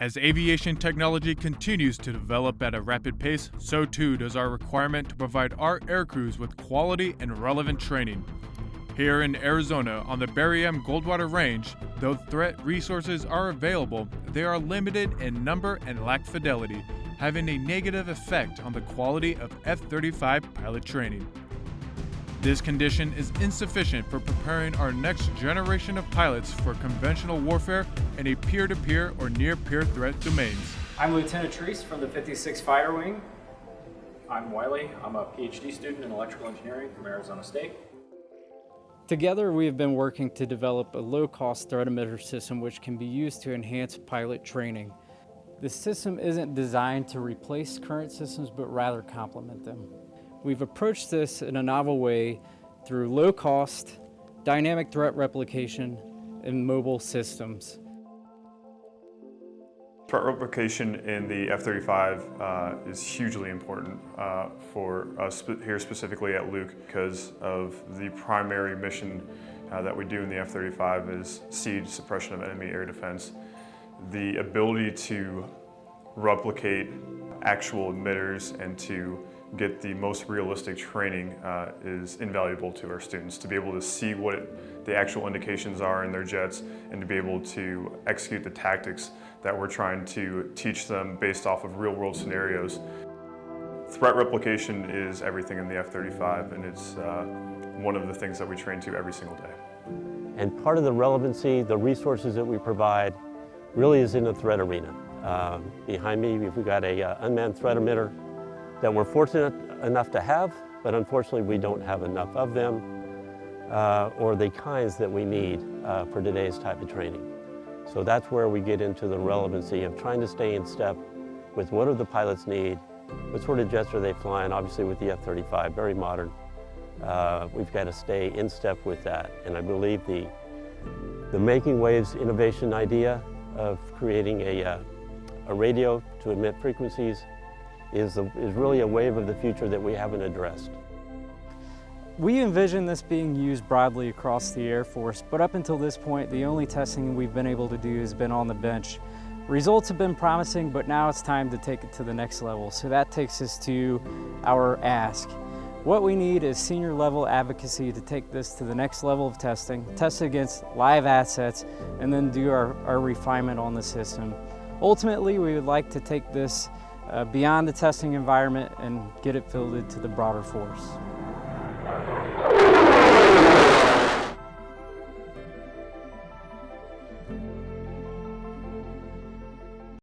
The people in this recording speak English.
As aviation technology continues to develop at a rapid pace, so too does our requirement to provide our aircrews with quality and relevant training. Here in Arizona, on the VIRIN Goldwater Range, though threat resources are available, they are limited in number and lack fidelity, having a negative effect on the quality of F-35 pilot training. This condition is insufficient for preparing our next generation of pilots for conventional warfare in a peer-to-peer or near-peer threat domains. I'm Lieutenant Treese from the 56th Fighter Wing. I'm Wiley. I'm a PhD student in electrical engineering from Arizona State. Together, we have been working to develop a low-cost threat emitter system which can be used to enhance pilot training. The system isn't designed to replace current systems, but rather complement them. We've approached this in a novel way through low-cost, dynamic threat replication, and mobile systems. Threat replication in the F-35 is hugely important for us here specifically at Luke because of the primary mission that we do in the F-35 is siege suppression of enemy air defense. The ability to replicate actual emitters and to get the most realistic training is invaluable to our students, to be able to see what the actual indications are in their jets and to be able to execute the tactics that we're trying to teach them based off of real-world scenarios. Threat replication is everything in the F-35, and it's one of the things that we train to every single day. And part of the relevancy, the resources that we provide, really is in the threat arena. Behind me, we've got a unmanned threat emitter that we're fortunate enough to have, but unfortunately we don't have enough of them or the kinds that we need for today's type of training. So that's where we get into the relevancy of trying to stay in step with what do the pilots need, what sort of jets are they flying, obviously with the F-35, very modern. We've got to stay in step with that, and I believe the Making Waves innovation idea of creating a radio to emit frequencies is really a wave of the future that we haven't addressed. We envision this being used broadly across the Air Force, but up until this point, the only testing we've been able to do has been on the bench. Results have been promising, but now it's time to take it to the next level. So that takes us to our ask. What we need is senior level advocacy to take this to the next level of testing, test against live assets, and then do our refinement on the system. Ultimately, we would like to take this beyond the testing environment and get it fielded to the broader force.